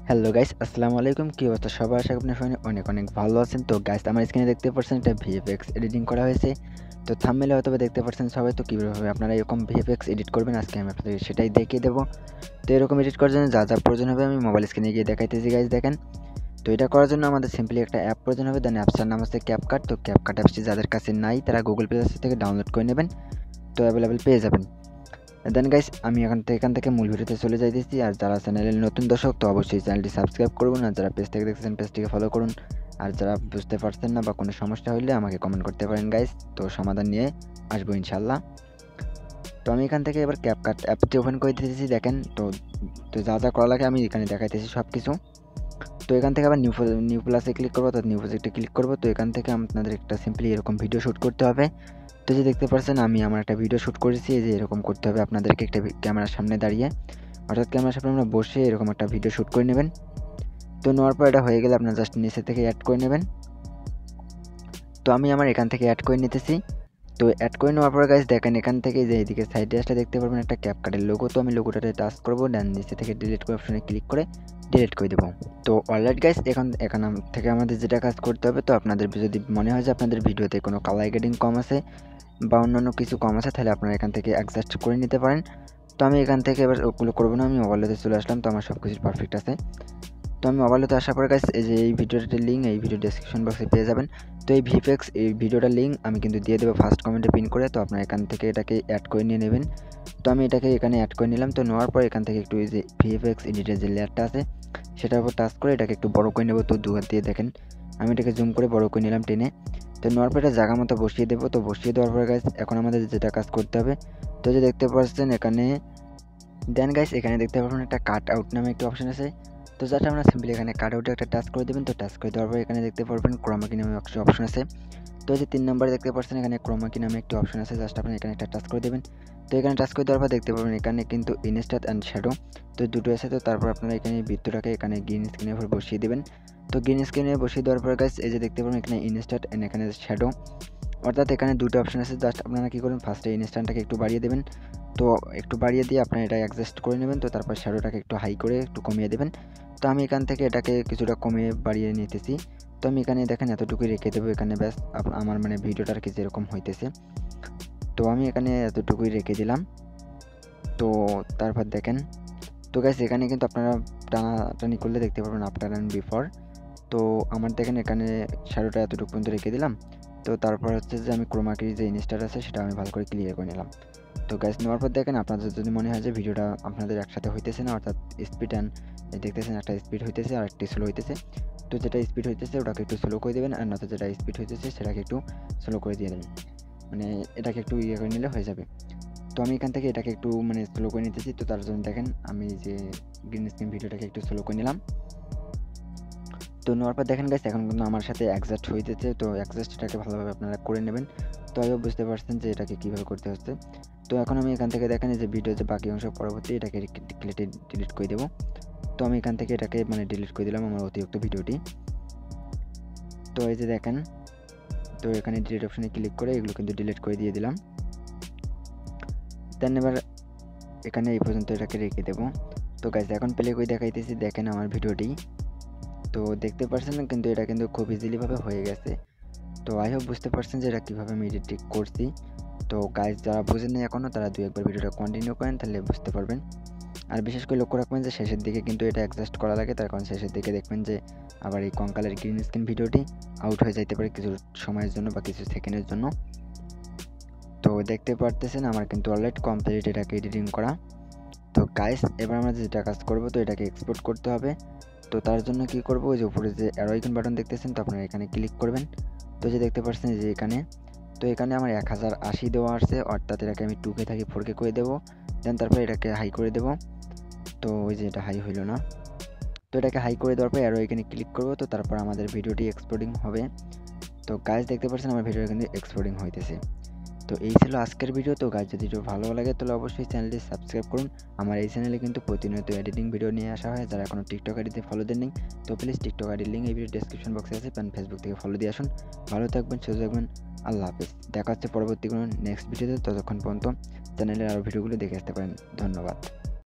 Hello guys, আসসালামু আলাইকুম। কি অবস্থা সবার? আশা করি আপনারা সবাই অনেক অনেক ভালো আছেন। তো গাইস, আমার স্ক্রিনে দেখতে পাচ্ছেন এটা ভিএফএক্স এডিটিং করা হয়েছে। তো থাম্বনেলে হয়তোবা দেখতে পাচ্ছেন সবাই। তো কিভাবে আপনারা এরকম ভিএফএক্স এডিট করবেন আজকে আমি আপনাদের সেটাই দেখিয়ে দেবো। তো এরকম এডিট করার জন্য যা যা প্রয়োজন হবে আমি মোবাইল স্ক্রিনে গিয়ে দেখাইতেছি গাইস, দেখেন। তো এটা করার জন্য আমাদের সিম্পলি একটা অ্যাপ প্রয়োজন হবে। দেন অ্যাপসটার নাম হচ্ছে ক্যাপকাট। তো ক্যাপকাট অ্যাপসটি যাদের কাছে নাই তারা গুগল প্লে স্টোর থেকে ডাউনলোড করে নেবেন। তো অ্যাভেলেবেল পেয়ে যাবেন। দেন গাইস, আমি এখান থেকে মূল ভিডিওতে চলে যাইতেছি। আর যারা চ্যানেলের নতুন দর্শক তো অবশ্যই চ্যানেলটি সাবস্ক্রাইব করুন। আর যারা পেজ থেকে দেখতেছেন পেজটিকে ফলো করুন। আর যারা বুঝতে পারছেন না বা কোনো সমস্যা হলে আমাকে কমেন্ট করতে পারেন গাইস, তো সমাধান নিয়ে আসবো ইনশাল্লাহ। তো আমি এখান থেকে এবার ক্যাপকাট অ্যাপটি ওপেন করে দিতেছি, দেখেন। তো তো যা যা করা লাগে আমি এখানে দেখাইতেছি সব কিছু। তো এখান থেকে আবার নিউ প্লাসে ক্লিক করবো, তো নিউ প্রজেক্টে ক্লিক করবো। তো এখান থেকে আপনাদের একটা সিম্পলি এরকম ভিডিও শ্যুট করতে হবে। তো যে দেখতে পাচ্ছেন আমি আমার একটা ভিডিও শ্যুট করেছি, এই যে এরকম করতে হবে আপনাদেরকে একটা ক্যামেরার সামনে দাঁড়িয়ে, অর্থাৎ ক্যামেরার সামনে আমরা বসে এরকম একটা ভিডিও শ্যুট করে নেবেন। তো নেওয়ার পর এটা হয়ে গেলে আপনারা জাস্ট নিচে থেকে অ্যাড করে নেবেন। তো আমি আমার এখান থেকে অ্যাড করে নিতেছি। তো অ্যাড করে নেওয়ার পর গাইস দেখেন এখান থেকে যে এইদিকে সাইডে আসলে দেখতে পারবেন একটা ক্যাপকাটের লোগো। তো আমি লোগোটাতে টাচ করবো, দেন নিচে থেকে ডিলিট করে অপশনে ক্লিক করে ডিলিট করে দেবো। তো অলরাইট গাইস, এখন থেকে আমাদের যেটা কাজ করতে হবে, তো আপনাদের যদি মনে হয় যে আপনাদের ভিডিওতে কোনো কালার গ্রেডিং কম আছে বা অন্যান্য কিছু কম আছে, তাহলে আপনারা এখান থেকে অ্যাডজাস্ট করে নিতে পারেন। তো আমি এখান থেকে এবার ওগুলো করবো না, আমি মোবাইলতে চলে আসলাম। তো আমার সব কিছু পারফেক্ট আছে। তো আমি মোবাইলতে আসার পরে গাইস এই যে এই ভিডিওটার লিঙ্ক এই ভিডিও ডেসক্রিপশন বক্সে পেয়ে যাবেন। তো এই ভিএফএক্স এই ভিডিওটার লিঙ্ক আমি কিন্তু দিয়ে দেবো ফার্স্ট কমেন্টে পিন করে। তো আপনারা এখান থেকে এটাকে অ্যাড করে নিয়ে নেবেন। তো আমি এটাকে এখানে অ্যাড করে নিলাম। তো নেওয়ার পর এখান থেকে একটু এই যে ভিএফএক্স এডিটের যে লেয়ারটা আছে সেটার উপর টাচ করে এটাকে একটু বড় করে নেবো। তো দু হাত দিয়ে দেখেন আমি এটাকে জুম করে বড় করে নিলাম টেনে। তো নেওয়ার পর এটা জায়গা মতো বসিয়ে দেবো। তো বসিয়ে দেওয়ার পরে গাইস এখন আমাদের যেটা কাজ করতে হবে, তো যে দেখতে পাচ্ছেন এখানে, দেন গাইস এখানে দেখতে পাবেন একটা কাট আউট নামে একটা অপশন আছে। তো জাস্ট আমরা সিম্পলি এখানে কাট আউটে একটা টাচ করে দেবেন। তো টাচ করে দেওয়ার পর এখানে দেখতে পারবেন ক্রোমা কি নামে একটা অপশন আছে। তো এই যে 3 নম্বরে দেখতে পাচ্ছেন এখানে ক্রোমা কি নামে একটি অপশন আছে, জাস্ট আপনি এখানে একটা টাচ করে দেবেন। তো এখানে টাচ করে দেওয়ার পর দেখতে পাবেন এখানে কিন্তু ইনস্ট্যান্ট অ্যান্ড শ্যাডো তো দুটো আছে। তো তারপর আপনারা এখানে বৃত্তটাকে এখানে গ্রিন স্ক্রিনের উপর বসিয়ে দেবেন। তো গ্রিন স্ক্রিনে বসিয়ে দেওয়ার পর গাইস এই যে দেখতে পাবেন এখানে ইনস্ট্যান্ট এন্ড এখানে শ্যাডো, অর্থাৎ এখানে দুটো অপশন আছে। জাস্ট আপনারা কী করবেন, ফার্স্টে ইনস্ট্যান্টটাকে একটু বাড়িয়ে দেবেন। তো একটু বাড়িয়ে দিয়ে আপনারা এটা অ্যাডজাস্ট করে নেবেন। তো তারপর শ্যাডোটাকে একটু হাই করে একটু কমিয়ে দেবেন। তো আমি এখান থেকে এটাকে কিছুটা কমিয়ে বাড়িয়ে নিতেছি। তো আমি এখানে দেখেন এতটুকুই রেখে দেবো এখানে, ব্যাস আমার মানে ভিডিওটা আর কি যেরকম হইতেছে। তো আমি এখানে এতটুকুই রেখে দিলাম। তো তারপর দেখেন, তো গাইস এখানে কিন্তু আপনারা টানাটানি করলে দেখতে পারবেন আফটার অ্যান্ড বিফোর। তো আমার দেখেন এখানে শ্যাডোটা এতটুকু পর্যন্ত রেখে দিলাম। তো তারপর হচ্ছে যে আমি ক্রোমাকির যে ইনস্টার আছে সেটা আমি ভালো করে ক্লিয়ার করে নিলাম। তো গাইস নেওয়ার পর দেখেন আপনাদের যদি মনে হয় যে ভিডিওটা আপনাদের একসাথে হইতেছে না, অর্থাৎ স্পিড অ্যান্ড দেখতেছেন একটা স্পিড হইতেছে আর একটি স্লো হইতেছে। তো যেটা স্পিড হইতেছে ওটাকে একটু স্লো করে দেবেন, আর নয়তো যেটা স্পিড হইতেছে সেটাকে একটু স্লো করে দিয়ে দেবেন। মানে এটাকে একটু ইয়ে করে নিলে হয়ে যাবে। তো আমি এখান থেকে এটাকে একটু মানে স্লো করে নিতেছি। তো তার জন্য দেখেন আমি যে গ্রিন স্ক্রিন ভিডিওটাকে একটু স্লো করে নিলাম। তো নেওয়ার পর দেখেন গাইস এখন কিন্তু আমার সাথে অ্যাডজাস্ট হইতেছে। তো অ্যাডজাস্টটাকে ভালোভাবে আপনারা করে নেবেন। তো আমিও বুঝতে পারছেন যে এটাকে কীভাবে করতে হচ্ছে। তো এখন আমি এখান থেকে দেখেন যে ভিডিও যে বাকি অংশ পরবর্তী এটাকে কেটে ডিলিট করে দেবো। তো আমি এখান থেকে এটাকে মানে ডিলিট করে দিলাম আমার অতিরিক্ত ভিডিওটি। তো এই যে দেখেন, তো এখানে ডিলিট অপশানে ক্লিক করে এগুলো কিন্তু ডিলিট করে দিয়ে দিলাম। দেন এবার এখানে এই পর্যন্ত এটাকে রেখে দেবো। তো গাইস এখন প্লে করে দেখাইতেছি, দেখেন আমার ভিডিওটি। তো দেখতে পাচ্ছেন না, কিন্তু এটা কিন্তু খুব ইজিলিভাবে হয়ে গেছে। তো আই হোপ বুঝতে পারছেন যে এটা কীভাবে আমি এডিট করছি। তো গাইজ যারা বুঝেননি এখনও তারা দু একবার ভিডিওটা কন্টিনিউ করেন, তাহলে বুঝতে পারবেন। আর বিশেষ করে লক্ষ্য রাখবেন যে শেষের দিকে কিন্তু এটা অ্যাডজাস্ট করা লাগে, তার কারণ শেষের দিকে দেখবেন যে আবার এই কঙ্কালের গ্রিন স্ক্রিন ভিডিওটি আউট হয়ে যাইতে পারে কিছু সময়ের জন্য বা কিছু সেকেন্ডের জন্য। তো দেখতে পারতেছেন আমার কিন্তু অলরেডি কমপ্লিট এটাকে এডিটিং করা। তো গাইস এবার আমরা যেটা কাজ করব, তো এটাকে এক্সপোর্ট করতে হবে। তো তার জন্য কি করব, ওই যে উপরে যে অ্যারো আইকন বাটন দেখতেছেন, তো আপনারা এখানে ক্লিক করবেন। তো যে দেখতে পাচ্ছেন যে এখানে, তো এখানে আমার 1080 দেওয়া আছে, অর্থাৎ এটাকে আমি 2K থেকে 4K করে দেবো। দেন তারপরে এটাকে হাই করে দেবো। তো ওই যে এটা হাই হইল না, তো এটাকে হাই করে দেওয়ার পর অ্যারো এখানে ক্লিক করব। তো তারপর আমাদের ভিডিওটি এক্সপোর্টিং হবে। তো গাইজ দেখতে পাচ্ছেন আমার ভিডিও কিন্তু এক্সপোর্টিং হইতেছে। তো এই ছিল আজকের ভিডিও। তো গাইজ যদি ভালো লাগে তাহলে অবশ্যই চ্যানেলটি সাবস্ক্রাইব করুন। আমার এই চ্যানেলে কিন্তু প্রতিনিয়ত এডিটিং ভিডিও নিয়ে আসা হয়। যারা এখনও টিকটক আইডিতে ফলো দেননি, তো প্লিজ টিকটক আইডির লিঙ্ক এই ভিডিও ডেসক্রিপশন বক্সে আছে, প্যান ফেসবুক থেকে ফলো দিয়ে আসুন। ভালো থাকবেন, সুস্থ থাকবেন। আল্লাহ হাফেজ। দেখা হচ্ছে পরবর্তী কোনো নেক্সট ভিডিওতে। ততক্ষণ পর্যন্ত চ্যানেলের আরও ভিডিওগুলো দেখে আসতে পারেন। ধন্যবাদ।